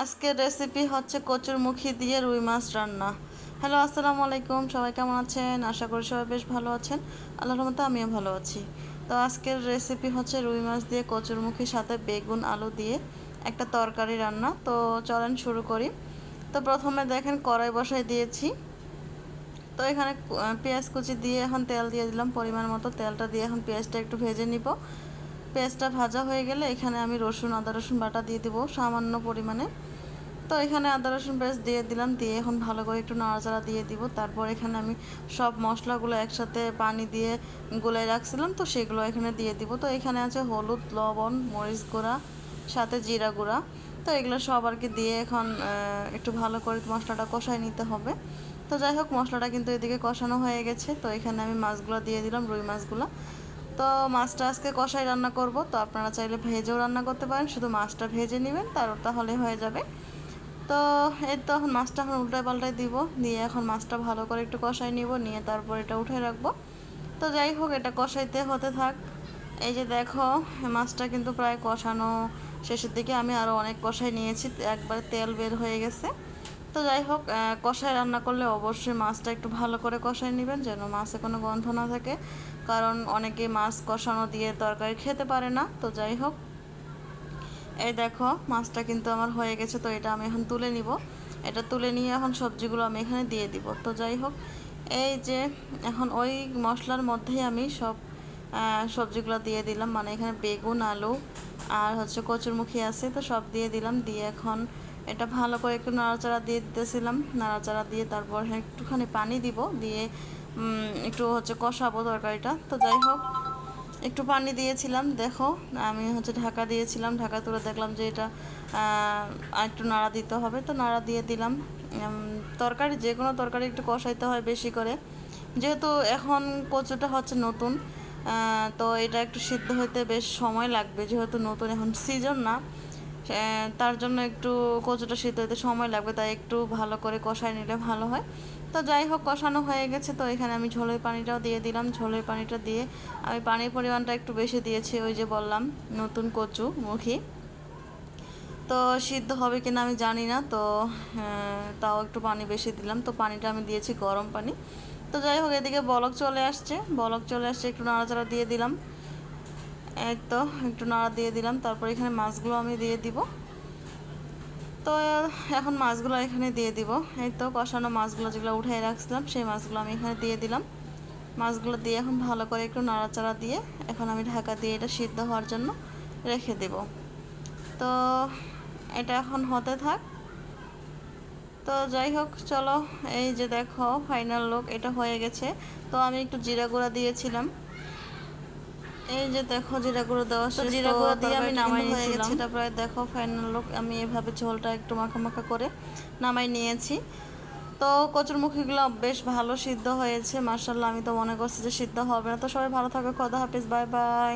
আজকের রেসিপি হচ্ছে কচুরমুখী দিয়ে রুই মাছ রান্না। হ্যালো, আসসালামু আলাইকুম। সবাই কেমন আছেন? আশা করি সবাই বেশ ভালো আছেন। আল্লাহর রহমতে আমিও ভালো আছি। তো আজকের রেসিপি হচ্ছে রুই মাছ দিয়ে কচুরমুখীর সাথে বেগুন আলু দিয়ে একটা তরকারি রান্না। তো চলেন শুরু করি। তো প্রথমে দেখেন কড়াই বসাই দিয়েছি। তো এখানে পেঁয়াজ কুচি দিয়ে এখন তেল দিয়ে দিলাম পরিমাণ মতো। তেলটা দিয়ে এখন পেঁয়াজটা একটু ভেজে নিব। পেঁয়াজটা ভাজা হয়ে গেলে এখানে আমি আদা রসুন বাটা দিয়ে দিব সামান্য পরিমাণে। তো এখানে আদা রসুন পেস্ট দিয়ে দিলাম, দিয়ে এখন ভালো করে একটু নাড়াচাড়া দিয়ে দিব। তারপর এখানে আমি সব মশলাগুলো একসাথে পানি দিয়ে গুলে রাখছিলাম, তো সেগুলো এখানে দিয়ে দিব। তো এখানে আছে হলুদ, লবণ, মরিচ গুঁড়া, সাথে জিরা গুঁড়া। তো এগুলো সব আর কি দিয়ে এখন একটু ভালো করে মশলাটা কষায় নিতে হবে। তো যাই হোক, মশলাটা কিন্তু এদিকে কষানো হয়ে গেছে। তো এখানে আমি মাছগুলো দিয়ে দিলাম, রুই মাছগুলো। তো মাছটা আজকে কষাই রান্না করব। তো আপনারা চাইলে ভেজেও রান্না করতে পারেন, শুধু মাছটা ভেজে নেবেন তাহলে হয়ে যাবে। তো এই তো এখন মাছটা এখন উল্টায় পাল্টায় দিব, দিয়ে এখন মাছটা ভালো করে একটু কষাই নিব, নিয়ে তারপর এটা উঠে রাখবো। তো যাই হোক, এটা কষাইতে হতে থাক। এই যে দেখো, মাছটা কিন্তু প্রায় কষানো শেষের দিকে। আমি আরও অনেক কষাই নিয়েছি, একবার তেল বের হয়ে গেছে। তো যাই হোক, কষাই রান্না করলে অবশ্যই মাছটা একটু ভালো করে কষাই নেবেন, যেন মাছে কোনো গন্ধ না থাকে। কারণ অনেকে মাছ কষানো দিয়ে তরকারি খেতে পারে না। তো যাই হোক, এই দেখো মাছটা কিন্তু আমার হয়ে গেছে। তো এটা আমি এখন তুলে নিব। এটা তুলে নিয়ে এখন সবজিগুলো আমি এখানে দিয়ে দিব। তো যাই হোক, এই যে এখন ওই মশলার মধ্যেই আমি সব সবজিগুলো দিয়ে দিলাম। মানে এখানে বেগুন, আলু আর হচ্ছে কচুরমুখী আছে, তো সব দিয়ে দিলাম। দিয়ে এখন এটা ভালো করে একটু নাড়াচাড়া দিয়ে দিতেছিলাম। নাড়াচাড়া দিয়ে তারপর একটুখানি পানি দিব, দিয়ে একটু হচ্ছে কষাবো তরকারিটা। তো যাই হোক, একটু পানি দিয়েছিলাম। দেখো, আমি হচ্ছে ঢাকা দিয়েছিলাম, ঢাকা তুলে দেখলাম যে এটা আর একটু নাড়া দিতে হবে। তো নাড়া দিয়ে দিলাম। তরকারি, যে কোনো তরকারি একটু কষাইতে হয় বেশি করে, যেহেতু এখন কচুটা হচ্ছে নতুন। তো এটা একটু সিদ্ধ হতে বেশ সময় লাগবে, যেহেতু নতুন, এখন সিজন না। তার জন্য একটু কচুটা সিদ্ধ হতে সময় লাগবে, তাই একটু ভালো করে কষাই নিলে ভালো হয়। তো যাই হোক, কষানো হয়ে গেছে। তো এখানে আমি ঝোলের পানিটাও দিয়ে দিলাম। ঝোলের পানিটা দিয়ে আমি পানির পরিমাণটা একটু বেশি দিয়েছি, ওই যে বললাম নতুন কচু মুখী। তো সিদ্ধ হবে কিনা আমি জানি না, তো তাও একটু পানি বেশি দিলাম। তো পানিটা আমি দিয়েছি গরম পানি। তো যাই হোক, এদিকে বলক চলে আসছে, একটু নাড়াচাড়া দিয়ে দিলাম। এই তো একটু নাড়া দিয়ে দিলাম। তারপর এখানে মাছগুলো আমি দিয়ে দিব। তো এখন মাছগুলো এখানে দিয়ে দিব। এই তো কষানো মাছগুলো যেগুলো উঠিয়ে রাখছিলাম, সেই মাছগুলো আমি এখানে দিয়ে দিলাম। মাছগুলো দিয়ে এখন ভালো করে একটু নাড়াচাড়া দিয়ে এখন আমি ঢাকা দিয়ে এটা সিদ্ধ হওয়ার জন্য রেখে দেব। তো এটা এখন হতে থাক। তো যাই হোক, চলো, এই যে দেখো ফাইনাল লুক এটা হয়ে গেছে। তো আমি একটু জিরা গুঁড়া দিয়েছিলাম। এই যে দেখো, জিরা গুঁড়ো দেওয়া শেষ। জিরা গুঁড়ো দিয়ে আমি নামাই নিয়েছিলাম। এটা প্রায় দেখো ফাইনাল লুক। আমি এভাবে ঝোলটা একটু মাখা মাখা করে নামাই নিয়েছি। তো কচুরমুখীগুলো বেশ ভালো সিদ্ধ হয়েছে মাশাআল্লাহ। আমি তো মনে করছি যে সিদ্ধ হবে না। তো সবাই ভালো থাকো, খোদা হাফেজ, বাই বাই।